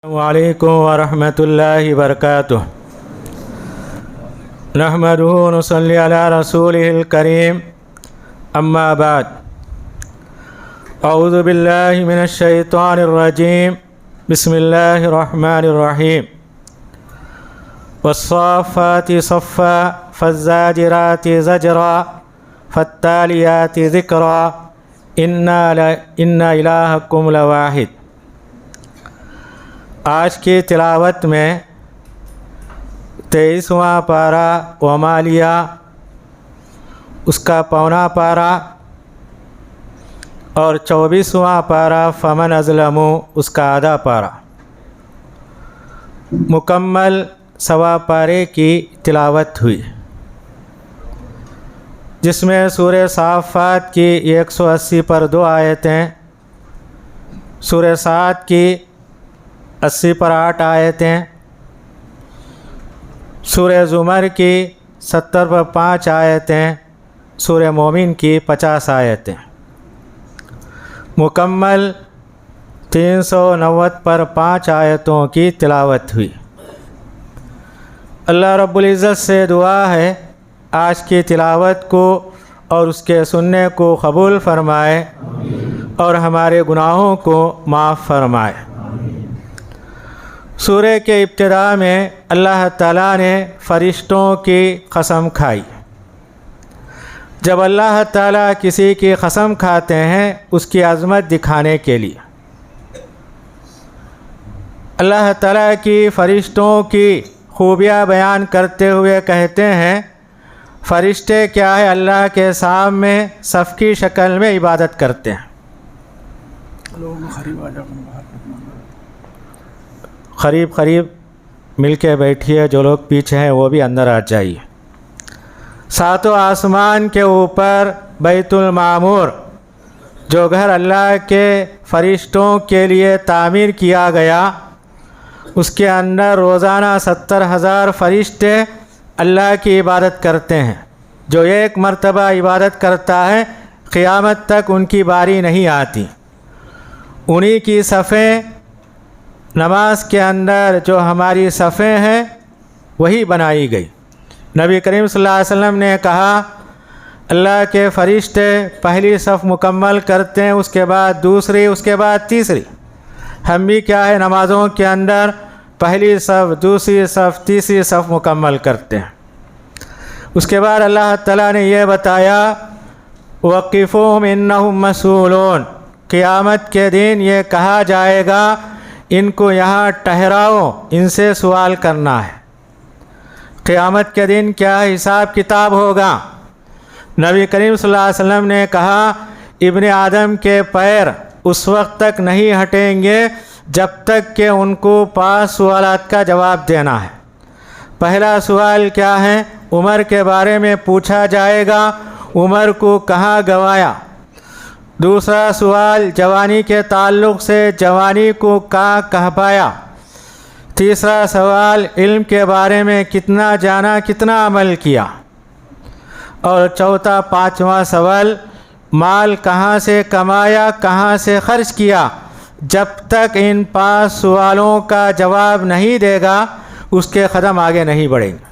وعلیکم ورحمۃ اللہ وبرکاتہ۔ نحمدہ ونصلی علی رسولہ الکریم، اما بعد، اعوذ باللہ من الشیطان الرجیم، بسم اللہ الرحمن الرحیم۔ والصافات صفا فالزاجرات زجرا فالتالیات ذکرا ان الہکم لواحد۔ آج کی تلاوت میں 23واں پارہ ومالیہ، اس کا پونا پارہ، اور 24واں پارہ فمن اظلم، اس کا آدھا پارہ، مکمل سوا پارے کی تلاوت ہوئی، جس میں سورہ صافات کی 180 پر 2 آیتیں، سورہ صاد کی 80 پر 8 آیتیں، سورہ زمر کی 70 پر 5 آیتیں، سورہ مومن کی 50 آیتیں، مکمل 390 پر 5 آیتوں کی تلاوت ہوئی۔ اللہ رب العزت سے دعا ہے آج کی تلاوت کو اور اس کے سننے کو قبول فرمائے اور ہمارے گناہوں کو معاف فرمائے۔ سورہ کے ابتدا میں اللہ تعالیٰ نے فرشتوں کی قسم کھائی۔ جب اللہ تعالیٰ کسی کی قسم کھاتے ہیں اس کی عظمت دکھانے کے لیے، اللہ تعالیٰ کی فرشتوں کی خوبیاں بیان کرتے ہوئے کہتے ہیں، فرشتے کیا ہے اللہ کے سامنے صف کی شکل میں عبادت کرتے ہیں۔ قریب مل کے بیٹھیے، جو لوگ پیچھے ہیں وہ بھی اندر آ جائیے۔ ساتوں آسمان کے اوپر بیت المعمور، جو گھر اللہ کے فرشتوں کے لیے تعمیر کیا گیا، اس کے اندر روزانہ 70,000 فرشتے اللہ کی عبادت کرتے ہیں۔ جو ایک مرتبہ عبادت کرتا ہے قیامت تک ان کی باری نہیں آتی۔ انہی کی صفیں نماز کے اندر جو ہماری صفیں ہیں وہی بنائی گئی۔ نبی کریم صلی اللہ علیہ وسلم نے کہا، اللہ کے فرشتے پہلی صف مکمل کرتے ہیں، اس کے بعد دوسری، اس کے بعد تیسری۔ ہم بھی کیا ہے نمازوں کے اندر پہلی صف، دوسری صف، تیسری صف مکمل کرتے ہیں۔ اس کے بعد اللہ تعالیٰ نے یہ بتایا، وقفوہم انہم مسئولون، قیامت کے دن یہ کہا جائے گا ان کو یہاں ٹھہراؤ، ان سے سوال کرنا ہے۔ قیامت کے دن کیا حساب کتاب ہوگا؟ نبی کریم صلی اللہ علیہ وسلم نے کہا، ابن آدم کے پیر اس وقت تک نہیں ہٹیں گے جب تک کہ ان کو 5 سوالات کا جواب دینا ہے۔ پہلا سوال کیا ہے؟ عمر کے بارے میں پوچھا جائے گا، عمر کو کہاں گوایا۔ دوسرا سوال جوانی کے تعلق سے، جوانی کو کہاں کہہ۔ تیسرا سوال علم کے بارے میں، کتنا جانا، کتنا عمل کیا۔ اور چوتھا 5واں سوال مال کہاں سے کمایا، کہاں سے خرچ کیا۔ جب تک ان 5 سوالوں کا جواب نہیں دے گا اس کے قدم آگے نہیں بڑھیں گے۔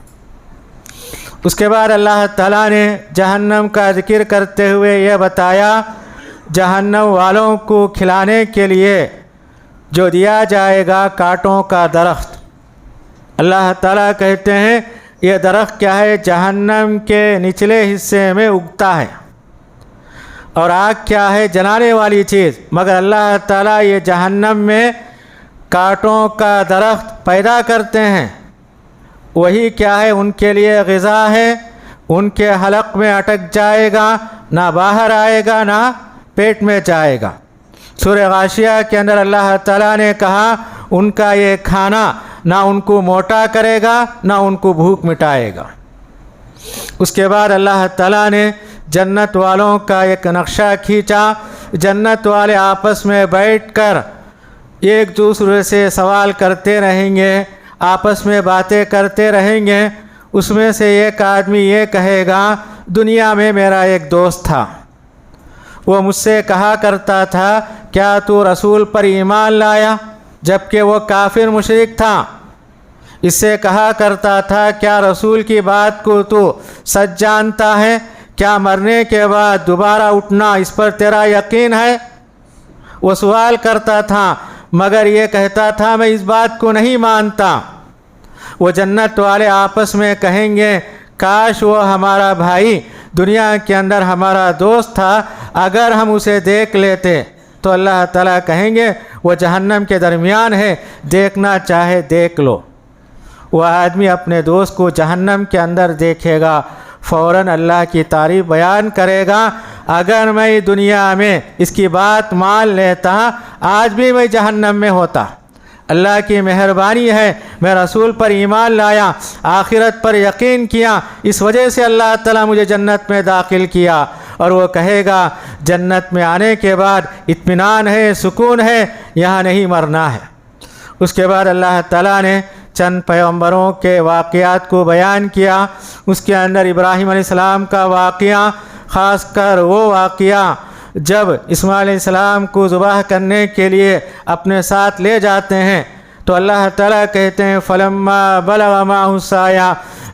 اس کے بعد اللہ تعالیٰ نے جہنم کا ذکر کرتے ہوئے یہ بتایا، جہنم والوں کو کھلانے کے لیے جو دیا جائے گا کانٹوں کا درخت۔ اللہ تعالیٰ کہتے ہیں یہ درخت کیا ہے؟ جہنم کے نچلے حصے میں اگتا ہے، اور آگ کیا ہے؟ جلانے والی چیز، مگر اللہ تعالیٰ یہ جہنم میں کانٹوں کا درخت پیدا کرتے ہیں۔ وہی کیا ہے؟ ان کے لیے غذا ہے، ان کے حلق میں اٹک جائے گا، نہ باہر آئے گا نہ پیٹ میں جائے گا۔ سورہ غاشیہ کے اندر اللہ تعالیٰ نے کہا، ان کا یہ کھانا نہ ان کو موٹا کرے گا نہ ان کو بھوک مٹائے گا۔ اس کے بعد اللہ تعالیٰ نے جنت والوں کا ایک نقشہ کھینچا۔ جنت والے آپس میں بیٹھ کر ایک دوسرے سے سوال کرتے رہیں گے، آپس میں باتیں کرتے رہیں گے۔ اس میں سے ایک آدمی یہ کہے گا، دنیا میں میرا ایک دوست تھا، وہ مجھ سے کہا کرتا تھا، کیا تو رسول پر ایمان لایا؟ جبکہ وہ کافر مشرک تھا، اس سے کہا کرتا تھا کیا رسول کی بات کو تو سچ جانتا ہے؟ کیا مرنے کے بعد دوبارہ اٹھنا اس پر تیرا یقین ہے؟ وہ سوال کرتا تھا، مگر یہ کہتا تھا میں اس بات کو نہیں مانتا۔ وہ جنت والے آپس میں کہیں گے کاش وہ ہمارا بھائی دنیا کے اندر ہمارا دوست تھا، اگر ہم اسے دیکھ لیتے۔ تو اللہ تعالیٰ کہیں گے وہ جہنم کے درمیان ہے، دیکھنا چاہے دیکھ لو۔ وہ آدمی اپنے دوست کو جہنم کے اندر دیکھے گا، فوراً اللہ کی تعریف بیان کرے گا، اگر میں دنیا میں اس کی بات مان لیتا آج بھی میں جہنم میں ہوتا۔ اللہ کی مہربانی ہے میں رسول پر ایمان لایا، آخرت پر یقین کیا، اس وجہ سے اللہ تعالیٰ مجھے جنت میں داخل کیا۔ اور وہ کہے گا جنت میں آنے کے بعد اطمینان ہے، سکون ہے، یہاں نہیں مرنا ہے۔ اس کے بعد اللہ تعالیٰ نے چند پیغمبروں کے واقعات کو بیان کیا، اس کے اندر ابراہیم علیہ السلام کا واقعہ، خاص کر وہ واقعہ جب اسماعیل علیہ السلام کو ذبح کرنے کے لیے اپنے ساتھ لے جاتے ہیں تو اللہ تعالیٰ کہتے ہیں فلما بلغ معه السعی،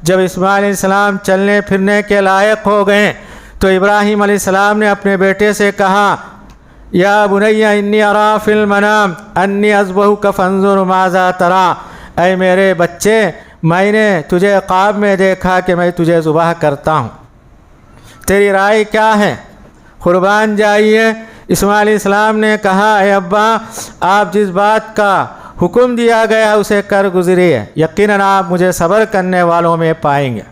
جب اسماعیل علیہ السلام چلنے پھرنے کے لائق ہو گئے تو ابراہیم علیہ السلام نے اپنے بیٹے سے کہا یا بنی انی ارا فی المنام انی اذبحک فانظر ماذا تری، اے میرے بچے میں نے تجھے خواب میں دیکھا کہ میں تجھے ذبح کرتا ہوں، تیری رائے کیا ہے؟ قربان جائیے۔ اسماعیل علیہ السلام نے کہا اے ابا آپ جس بات کا حکم دیا گیا اسے کر گزریے، یقیناً آپ مجھے صبر کرنے والوں میں پائیں گے۔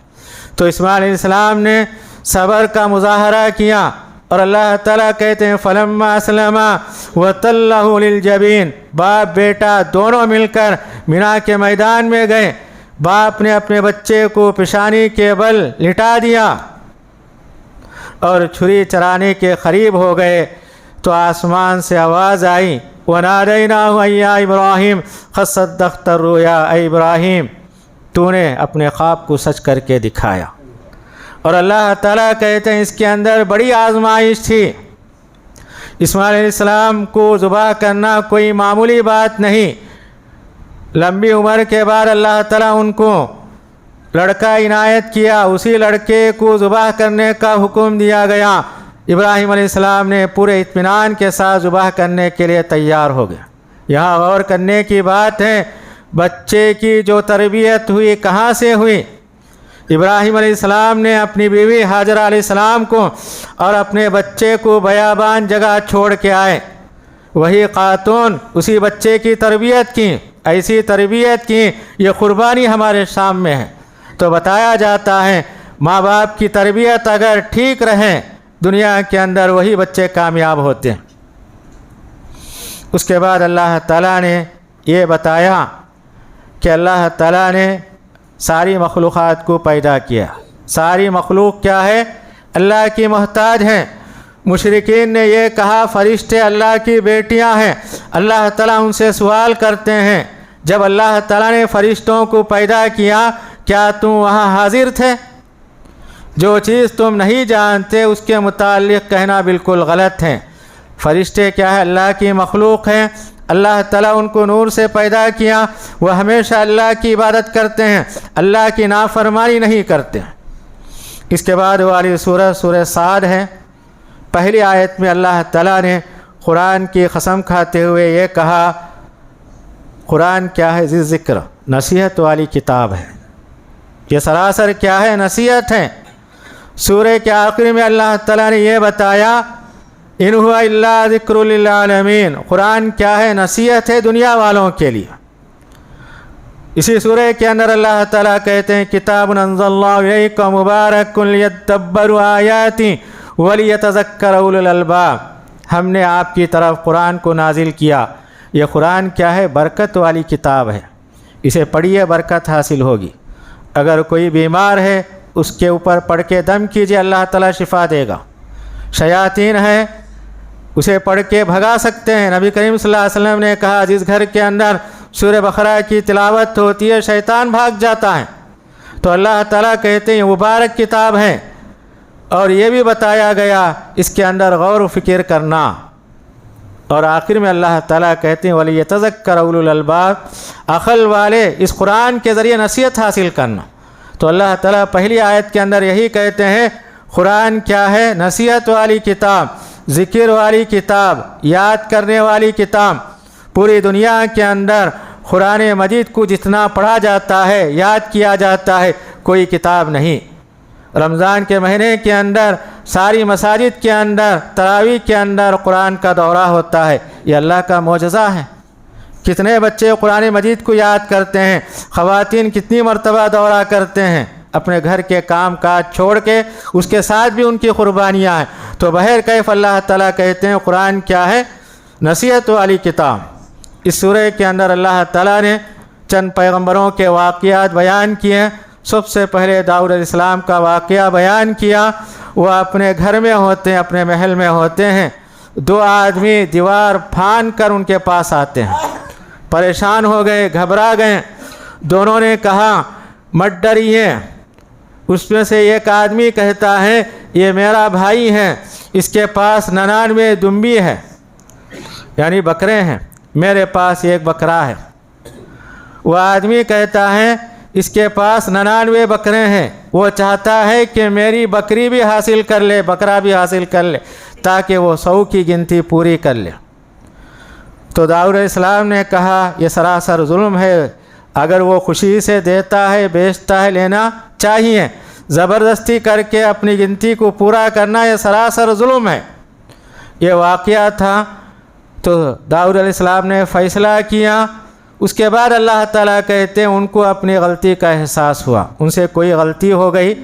تو اسماعیل علیہ السلام نے صبر کا مظاہرہ کیا، اور اللہ تعالیٰ کہتے ہیں فلما اسلما وتلہ للجبین، باپ بیٹا دونوں مل کر مینا کے میدان میں گئے، باپ نے اپنے بچے کو پیشانی کے بل لٹا دیا اور چھری چرانے کے قریب ہو گئے تو آسمان سے آواز آئی وَنَادَيْنَاهُ يَا إِبْرَاهِيمُ قَدْ صَدَّقْتَ الرُّؤْيَا، اے ابراہیم تو نے اپنے خواب کو سچ کر کے دکھایا۔ اور اللہ تعالیٰ کہتے ہیں اس کے اندر بڑی آزمائش تھی، اسماعیل علیہ السلام کو ذبح کرنا کوئی معمولی بات نہیں۔ لمبی عمر کے بعد اللہ تعالیٰ ان کو لڑکا عنایت کیا، اسی لڑکے کو ذبح کرنے کا حکم دیا گیا۔ ابراہیم علیہ السلام نے پورے اطمینان کے ساتھ ذبح کرنے کے لیے تیار ہو گئے۔ یہاں غور کرنے کی بات ہے بچے کی جو تربیت ہوئی کہاں سے ہوئی؟ ابراہیم علیہ السلام نے اپنی بیوی ہاجرہ علیہ السلام کو اور اپنے بچے کو بیابان جگہ چھوڑ کے آئے، وہی خاتون اسی بچے کی تربیت کی، ایسی تربیت کی، یہ قربانی ہمارے سامنے ہے۔ تو بتایا جاتا ہے ماں باپ کی تربیت اگر ٹھیک رہے دنیا کے اندر وہی بچے کامیاب ہوتے ہیں۔ اس کے بعد اللہ تعالیٰ نے یہ بتایا کہ اللہ تعالیٰ نے ساری مخلوقات کو پیدا کیا، ساری مخلوق کیا ہے؟ اللہ کی محتاج ہیں۔ مشرکین نے یہ کہا فرشتے اللہ کی بیٹیاں ہیں، اللہ تعالیٰ ان سے سوال کرتے ہیں جب اللہ تعالیٰ نے فرشتوں کو پیدا کیا کیا تم وہاں حاضر تھے؟ جو چیز تم نہیں جانتے اس کے متعلق کہنا بالکل غلط ہے۔ فرشتے کیا ہے؟ اللہ کی مخلوق ہیں، اللہ تعالیٰ ان کو نور سے پیدا کیا، وہ ہمیشہ اللہ کی عبادت کرتے ہیں، اللہ کی نافرمانی نہیں کرتے۔ اس کے بعد والی سورہ صاد ہے، پہلی آیت میں اللہ تعالیٰ نے قرآن کی قسم کھاتے ہوئے یہ کہا قرآن کیا ہے؟ ذکر، نصیحت والی کتاب ہے، یہ سراسر کیا ہے؟ نصیحت ہے۔ سورہ کے آخر میں اللہ تعالیٰ نے یہ بتایا ان ہوا الا ذکر للعالمین، قرآن کیا ہے؟ نصیحت ہے دنیا والوں کے لیے۔ اسی سورہ کے اندر اللہ تعالیٰ کہتے ہیں کتاب انزل اللہ الیک مبارک لیدبروا آیاتی ولیتذکر اولو الالباب، ہم نے آپ کی طرف قرآن کو نازل کیا، یہ قرآن کیا ہے؟ برکت والی کتاب ہے، اسے پڑھیے برکت حاصل ہوگی۔ اگر کوئی بیمار ہے اس کے اوپر پڑھ کے دم کیجئے، اللہ تعالیٰ شفا دے گا۔ شیاطین ہے اسے پڑھ کے بھگا سکتے ہیں۔ نبی کریم صلی اللہ علیہ وسلم نے کہا جس گھر کے اندر سورہ بقرہ کی تلاوت ہوتی ہے شیطان بھاگ جاتا ہے۔ تو اللہ تعالیٰ کہتے ہیں مبارک کتاب ہے، اور یہ بھی بتایا گیا اس کے اندر غور و فکر کرنا اور آخر میں اللہ تعالیٰ کہتے ہیں وَلِيَتَذَكَّرَ أُولُو الْأَلْبَابِ، عقل والے اس قرآن کے ذریعے نصیحت حاصل کرنا۔ تو اللہ تعالیٰ پہلی آیت کے اندر یہی کہتے ہیں قرآن کیا ہے؟ نصیحت والی کتاب، ذکر والی کتاب، یاد کرنے والی کتاب۔ پوری دنیا کے اندر قرآن مجید کو جتنا پڑھا جاتا ہے، یاد کیا جاتا ہے، کوئی کتاب نہیں۔ رمضان کے مہینے کے اندر ساری مساجد کے اندر، تراویح کے اندر قرآن کا دورہ ہوتا ہے، یہ اللہ کا معجزہ ہے۔ کتنے بچے قرآن مجید کو یاد کرتے ہیں، خواتین کتنی مرتبہ دورہ کرتے ہیں، اپنے گھر کے کام کاج چھوڑ کے، اس کے ساتھ بھی ان کی قربانیاں ہیں۔ تو بہرکیف اللہ تعالیٰ کہتے ہیں قرآن کیا ہے؟ نصیحت والی کتاب۔ اس سورہ کے اندر اللہ تعالیٰ نے چند پیغمبروں کے واقعات بیان کیے۔ سب سے پہلے داؤد علیہ السلام کا واقعہ بیان کیا۔ وہ اپنے گھر میں ہوتے ہیں، اپنے محل میں ہوتے ہیں، دو آدمی دیوار پھاند کر ان کے پاس آتے ہیں، پریشان ہو گئے، گھبرا گئے۔ دونوں نے کہا مت ڈریے۔ اس میں سے ایک آدمی کہتا ہے یہ میرا بھائی ہے، اس کے پاس 99 دمبی ہے، یعنی بکرے ہیں، میرے پاس ایک بکرا ہے۔ وہ آدمی کہتا ہے اس کے پاس 99 بکرے ہیں، وہ چاہتا ہے کہ میری بکری بھی حاصل کر لے، بکرا بھی حاصل کر لے، تاکہ وہ 100 کی گنتی پوری کر لے۔ تو داؤد علیہ السلام نے کہا یہ سراسر ظلم ہے، اگر وہ خوشی سے دیتا ہے، بیچتا ہے، لینا چاہیے، زبردستی کر کے اپنی گنتی کو پورا کرنا یہ سراسر ظلم ہے۔ یہ واقعہ تھا۔ تو داؤد علیہ السلام نے فیصلہ کیا۔ اس کے بعد اللہ تعالیٰ کہتے ہیں ان کو اپنی غلطی کا احساس ہوا، ان سے کوئی غلطی ہو گئی،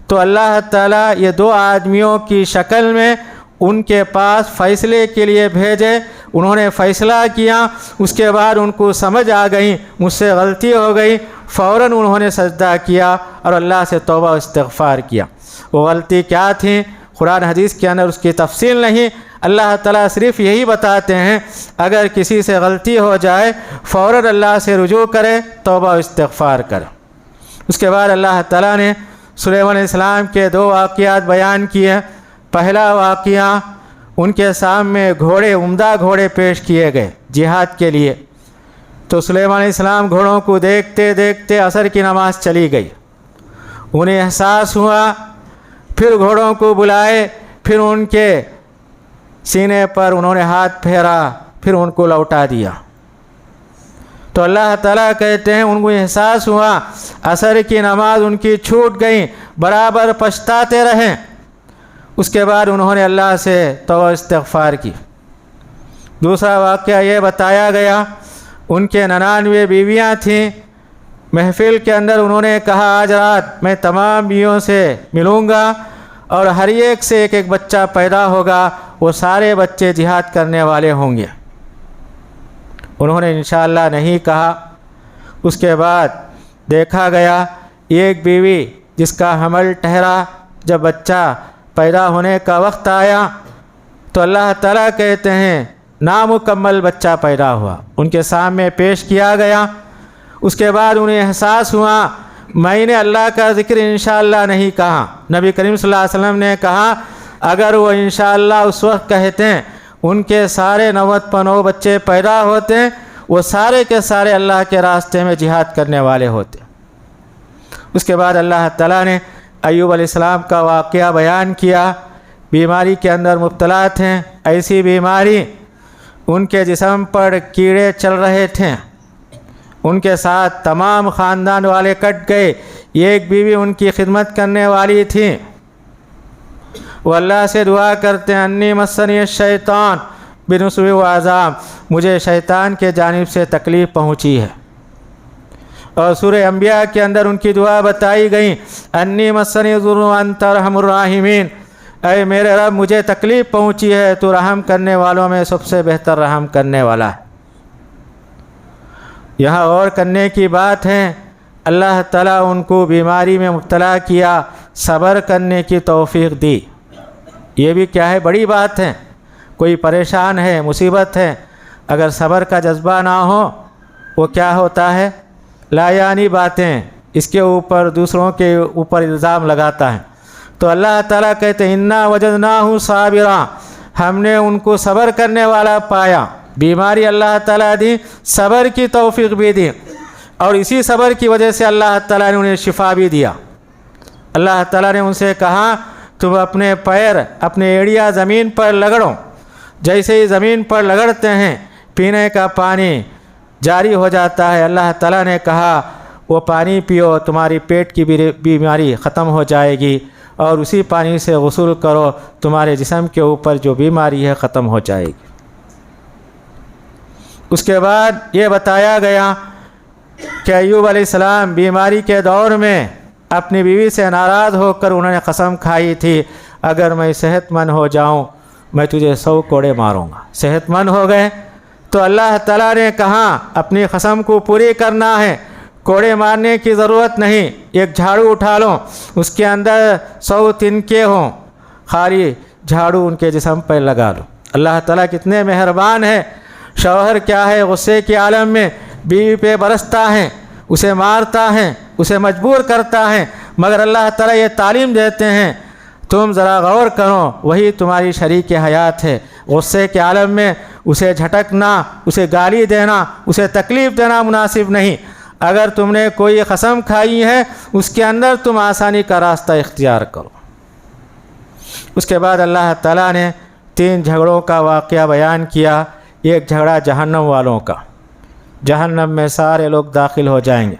تو اللہ تعالیٰ یہ دو آدمیوں کی شکل میں ان کے پاس فیصلے کے لیے بھیجے۔ انہوں نے فیصلہ کیا، اس کے بعد ان کو سمجھ آ گئی مجھ سے غلطی ہو گئی، فوراً انہوں نے سجدہ کیا اور اللہ سے توبہ و استغفار کیا۔ وہ غلطی کیا تھی؟ قرآن حدیث کے اندر اس کی تفصیل نہیں، اللہ تعالیٰ صرف یہی بتاتے ہیں اگر کسی سے غلطی ہو جائے فوراً اللہ سے رجوع کرے، توبہ و استغفار کرے۔ اس کے بعد اللہ تعالیٰ نے سلیمان علیہ السلام کے دو واقعات بیان کیے۔ پہلا واقعہ ان کے سامنے گھوڑے، عمدہ گھوڑے پیش کیے گئے جہاد کے لیے۔ تو سلیمان علیہ السلام گھوڑوں کو دیکھتے دیکھتے عصر کی نماز چلی گئی، انہیں احساس ہوا، پھر گھوڑوں کو بلائے، پھر ان کے سینے پر انہوں نے ہاتھ پھیرا، پھر ان کو لوٹا دیا۔ تو اللہ تعالیٰ کہتے ہیں ان کو احساس ہوا عصر کی نماز ان کی چھوٹ گئی، برابر پچھتاتے رہے۔ اس کے بعد انہوں نے اللہ سے توبہ استغفار کی۔ دوسرا واقعہ یہ بتایا گیا، ان کے 99 بیویاں تھیں۔ محفل کے اندر انہوں نے کہا آج رات میں تمام بیویوں سے ملوں گا اور ہر ایک سے ایک ایک بچہ پیدا ہوگا، وہ سارے بچے جہاد کرنے والے ہوں گے۔ انہوں نے انشاءاللہ نہیں کہا۔ اس کے بعد دیکھا گیا ایک بیوی جس کا حمل ٹھہرا، جب بچہ پیدا ہونے کا وقت آیا تو اللہ تعالیٰ کہتے ہیں نامکمل بچہ پیدا ہوا، ان کے سامنے پیش کیا گیا۔ اس کے بعد انہیں احساس ہوا میں نے اللہ کا ذکر انشاءاللہ نہیں کہا۔ نبی کریم صلی اللہ علیہ وسلم نے کہا اگر وہ انشاءاللہ اس وقت کہتے ہیں ان کے سارے 99 بچے پیدا ہوتے، وہ سارے کے سارے اللہ کے راستے میں جہاد کرنے والے ہوتے۔ اس کے بعد اللہ تعالیٰ نے ایوب علیہ السلام کا واقعہ بیان کیا۔ بیماری کے اندر مبتلا تھے، ایسی بیماری ان کے جسم پر کیڑے چل رہے تھے، ان کے ساتھ تمام خاندان والے کٹ گئے۔ ایک بیوی ان کی خدمت کرنے والی تھی، وہ اللہ سے دعا کرتے ہیں انی مسنی الشیطان بنصب و عذاب، مجھے شیطان کے جانب سے تکلیف پہنچی ہے۔ اور سورہ انبیاء کے اندر ان کی دعا بتائی گئی انی مسنی الضر وانت ارحم الراحمین، اے میرے رب مجھے تکلیف پہنچی ہے، تو رحم کرنے والوں میں سب سے بہتر رحم کرنے والا ہے۔ یہاں اور کرنے کی بات ہے، اللہ تعالیٰ ان کو بیماری میں مبتلا کیا، صبر کرنے کی توفیق دی۔ یہ بھی کیا ہے، بڑی بات ہے۔ کوئی پریشان ہے، مصیبت ہے، اگر صبر کا جذبہ نہ ہو وہ کیا ہوتا ہے، لا یعنی باتیں اس کے اوپر دوسروں کے اوپر الزام لگاتا ہے۔ تو اللہ تعالیٰ کہتے ہیں انا وجدناہ صابرا، ہم نے ان کو صبر کرنے والا پایا، بیماری اللہ تعالیٰ دی، صبر کی توفیق بھی دی، اور اسی صبر کی وجہ سے اللہ تعالیٰ نے انہیں شفا بھی دیا۔ اللہ تعالیٰ نے ان سے کہا تم اپنے پیر، اپنے ایڑیا زمین پر رگڑو، جیسے ہی زمین پر رگڑتے ہیں پینے کا پانی جاری ہو جاتا ہے۔ اللہ تعالیٰ نے کہا وہ پانی پیو، تمہاری پیٹ کی بیماری ختم ہو جائے گی، اور اسی پانی سے غسل کرو، تمہارے جسم کے اوپر جو بیماری ہے ختم ہو جائے گی۔ اس کے بعد یہ بتایا گیا کہ ایوب علیہ السلام بیماری کے دور میں اپنی بیوی سے ناراض ہو کر انہوں نے قسم کھائی تھی اگر میں صحت مند ہو جاؤں میں تجھے 100 کوڑے ماروں گا۔ صحت مند ہو گئے تو اللہ تعالیٰ نے کہا اپنی قسم کو پوری کرنا ہے، کوڑے مارنے کی ضرورت نہیں، ایک جھاڑو اٹھا لو، اس کے اندر 100 تنکے ہوں، خالی جھاڑو ان کے جسم پر لگا لو۔ اللہ تعالیٰ کتنے مہربان ہے۔ شوہر کیا ہے غصے کے عالم میں بیوی پہ برستا ہے، اسے مارتا ہے، اسے مجبور کرتا ہے، مگر اللہ تعالیٰ یہ تعلیم دیتے ہیں تم ذرا غور کرو، وہی تمہاری شریک حیات ہے۔ غصے کے عالم میں اسے جھٹکنا، اسے گالی دینا، اسے تکلیف دینا مناسب نہیں۔ اگر تم نے کوئی قسم کھائی ہے اس کے اندر تم آسانی کا راستہ اختیار کرو۔ اس کے بعد اللہ تعالیٰ نے 3 جھگڑوں کا واقعہ بیان کیا۔ ایک جھگڑا جہنم والوں کا، جہنم میں سارے لوگ داخل ہو جائیں گے،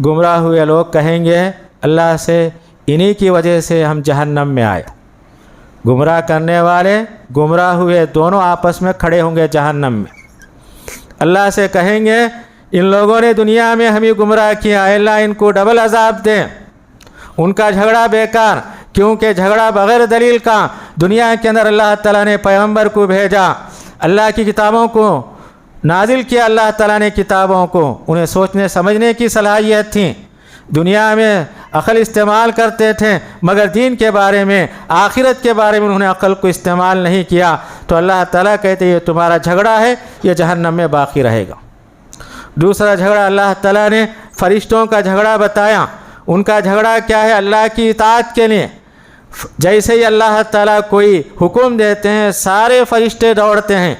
گمراہ ہوئے لوگ کہیں گے اللہ سے انہی کی وجہ سے ہم جہنم میں آئے۔ گمراہ کرنے والے گمراہ ہوئے دونوں آپس میں کھڑے ہوں گے جہنم میں، اللہ سے کہیں گے ان لوگوں نے دنیا میں ہمیں گمراہ کیا، اے اللہ ان کو ڈبل عذاب دیں۔ ان کا جھگڑا بیکار، کیونکہ جھگڑا بغیر دلیل کا۔ دنیا کے اندر اللہ تعالیٰ نے پیغمبر کو بھیجا، اللہ کی کتابوں کو نازل کیا، اللہ تعالیٰ نے کتابوں کو، انہیں سوچنے سمجھنے کی صلاحیت تھی، دنیا میں عقل استعمال کرتے تھے، مگر دین کے بارے میں، آخرت کے بارے میں انہوں نے عقل کو استعمال نہیں کیا۔ تو اللہ تعالیٰ کہتے یہ تمہارا جھگڑا ہے، یہ جہنم میں باقی رہے گا۔ دوسرا جھگڑا اللہ تعالیٰ نے فرشتوں کا جھگڑا بتایا۔ ان کا جھگڑا کیا ہے؟ اللہ کی اطاعت کے لیے۔ جیسے ہی اللہ تعالیٰ کوئی حکم دیتے ہیں سارے فرشتے دوڑتے ہیں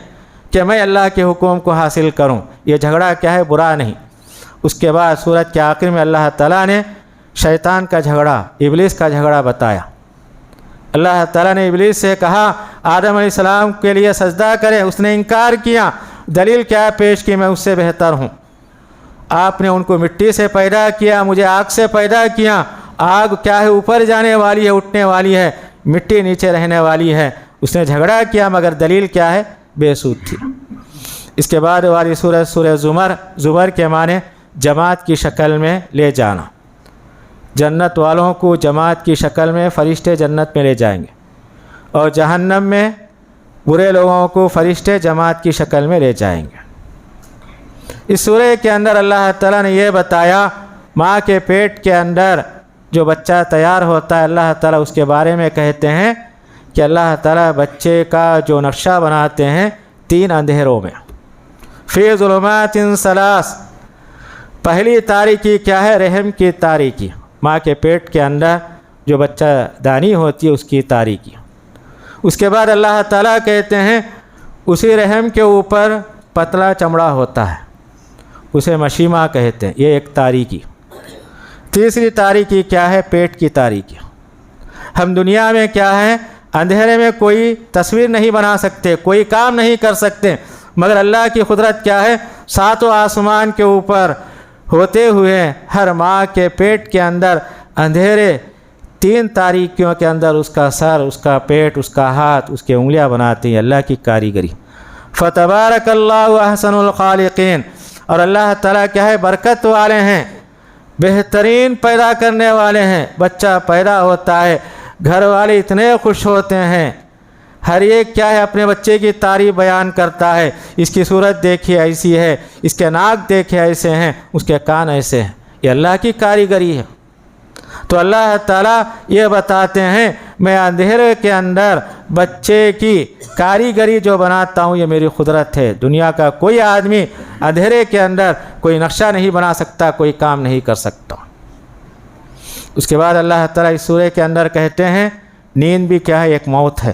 کہ میں اللہ کے حکم کو حاصل کروں۔ یہ جھگڑا کیا ہے؟ برا نہیں۔ اس کے بعد سورت کے آخر میں اللہ تعالیٰ نے شیطان کا جھگڑا، ابلیس کا جھگڑا بتایا۔ اللہ تعالیٰ نے ابلیس سے کہا آدم علیہ السلام کے لیے سجدہ کرے، اس نے انکار کیا۔ دلیل کیا پیش کی؟ میں اس سے بہتر ہوں۔ آپ نے ان کو مٹی سے پیدا کیا، مجھے آگ سے پیدا کیا۔ آگ کیا ہے؟ اوپر جانے والی ہے، اٹھنے والی ہے، مٹی نیچے رہنے والی ہے۔ اس نے جھگڑا کیا مگر دلیل کیا ہے؟ بے سود تھی۔ اس کے بعد والی سورہ سورہ زمر، زمر کے معنی جماعت کی شکل میں لے جانا۔ جنت والوں کو جماعت کی شکل میں فرشتے جنت میں لے جائیں گے، اور جہنم میں برے لوگوں کو فرشتے جماعت کی شکل میں لے جائیں گے۔ اس سورہ کے اندر اللہ تعالیٰ نے یہ بتایا ماں کے پیٹ کے اندر جو بچہ تیار ہوتا ہے، اللہ تعالیٰ اس کے بارے میں کہتے ہیں کہ اللہ تعالیٰ بچے کا جو نقشہ بناتے ہیں 3 اندھیروں میں، فی ظلمات ثلاث۔ پہلی تاریکی کیا ہے؟ رحم کی تاریکی، ماں کے پیٹ کے اندر جو بچہ دانی ہوتی ہے اس کی تاریکی۔ اس کے بعد اللہ تعالیٰ کہتے ہیں اسی رحم کے اوپر پتلا چمڑا ہوتا ہے، اسے مشیمہ کہتے ہیں، یہ ایک تاریکی۔ تیسری تاریکی کیا ہے؟ پیٹ کی تاریکی۔ ہم دنیا میں کیا ہے؟ اندھیرے میں کوئی تصویر نہیں بنا سکتے، کوئی کام نہیں کر سکتے، مگر اللہ کی قدرت کیا ہے؟ 7 آسمان کے اوپر ہوتے ہوئے ہر ماں کے پیٹ کے اندر اندھیرے 3 تاریکیوں کے اندر اس کا سر، اس کا پیٹ، اس کا ہاتھ، اس کے انگلیاں بناتی ہیں، اللہ کی کاریگری۔ فتبارک اللہ احسن الخالقین۔ اور اللہ تعالیٰ کیا ہے؟ برکت والے ہیں، بہترین پیدا کرنے والے ہیں۔ بچہ پیدا ہوتا ہے، گھر والے اتنے خوش ہوتے ہیں، ہر ایک کیا ہے؟ اپنے بچے کی تعریف بیان کرتا ہے، اس کی صورت دیکھیے ایسی ہے، اس کے ناک دیکھے ایسے ہیں، اس کے کان ایسے ہیں۔ یہ اللہ کی کاریگری ہے۔ تو اللہ تعالیٰ یہ بتاتے ہیں میں اندھیرے کے اندر بچے کی کاریگری جو بناتا ہوں یہ میری قدرت ہے۔ دنیا کا کوئی آدمی اندھیرے کے اندر کوئی نقشہ نہیں بنا سکتا، کوئی کام نہیں کر سکتا۔ اس کے بعد اللہ تعالیٰ اس سورہ کے اندر کہتے ہیں نیند بھی کیا ہے؟ ایک موت ہے۔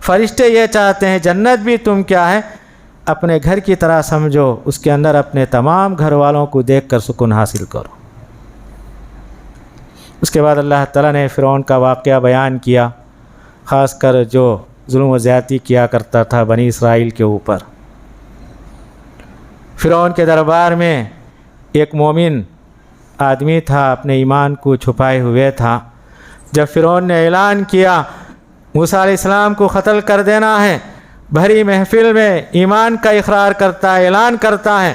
فرشتے یہ چاہتے ہیں جنت بھی تم کیا ہے اپنے گھر کی طرح سمجھو, اس کے اندر اپنے تمام گھر والوں کو دیکھ کر سکون حاصل کرو. اس کے بعد اللہ تعالیٰ نے فرعون کا واقعہ بیان کیا, خاص کر جو ظلم و زیادتی کیا کرتا تھا بنی اسرائیل کے اوپر. فرعون کے دربار میں ایک مومن آدمی تھا, اپنے ایمان کو چھپائے ہوئے تھا. جب فرعون نے اعلان کیا موسیٰ علیہ السلام کو قتل کر دینا ہے, بھری محفل میں ایمان کا اقرار کرتا ہے, اعلان کرتا ہے,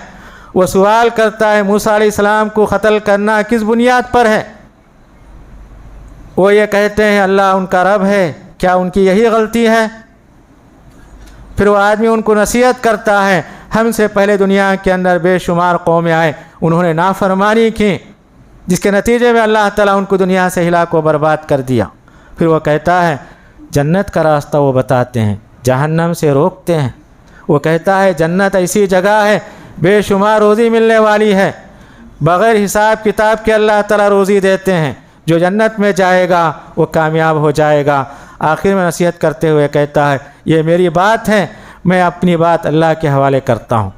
وہ سوال کرتا ہے موسیٰ علیہ السلام کو قتل کرنا کس بنیاد پر ہے؟ وہ یہ کہتے ہیں اللہ ان کا رب ہے, کیا ان کی یہی غلطی ہے؟ پھر وہ آدمی ان کو نصیحت کرتا ہے ہم سے پہلے دنیا کے اندر بے شمار قومیں آئے, انہوں نے نافرمانی کی, جس کے نتیجے میں اللہ تعالیٰ ان کو دنیا سے ہلاک و برباد کر دیا. پھر وہ کہتا ہے جنت کا راستہ وہ بتاتے ہیں, جہنم سے روکتے ہیں. وہ کہتا ہے جنت ایسی جگہ ہے بے شمار روزی ملنے والی ہے, بغیر حساب کتاب کے اللہ تعالیٰ روزی دیتے ہیں, جو جنت میں جائے گا وہ کامیاب ہو جائے گا. آخر میں نصیحت کرتے ہوئے کہتا ہے یہ میری بات ہے, میں اپنی بات اللہ کے حوالے کرتا ہوں.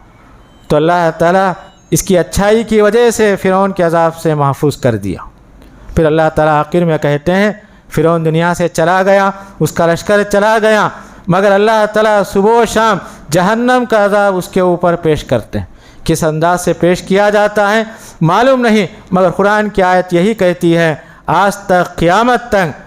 تو اللہ تعالیٰ اس کی اچھائی کی وجہ سے فرعون کے عذاب سے محفوظ کر دیا. پھر اللہ تعالیٰ آخر میں کہتے ہیں فرعون دنیا سے چلا گیا, اس کا لشکر چلا گیا, مگر اللہ تعالیٰ صبح و شام جہنم کا عذاب اس کے اوپر پیش کرتے ہیں. کس انداز سے پیش کیا جاتا ہے معلوم نہیں, مگر قرآن کی آیت یہی کہتی ہے آج تک قیامت تک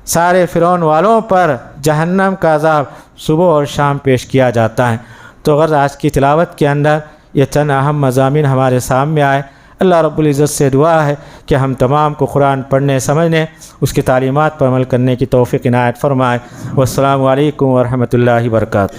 سارے فرعون والوں پر جہنم کا عذاب صبح اور شام پیش کیا جاتا ہے. تو غرض آج کی تلاوت کے اندر یہ چند اہم مضامین ہمارے سامنے آئے. اللہ رب العزت سے دعا ہے کہ ہم تمام کو قرآن پڑھنے سمجھنے اس کی تعلیمات پر عمل کرنے کی توفیق عنایت فرمائے. والسلام علیکم ورحمۃ اللہ وبرکاتہ.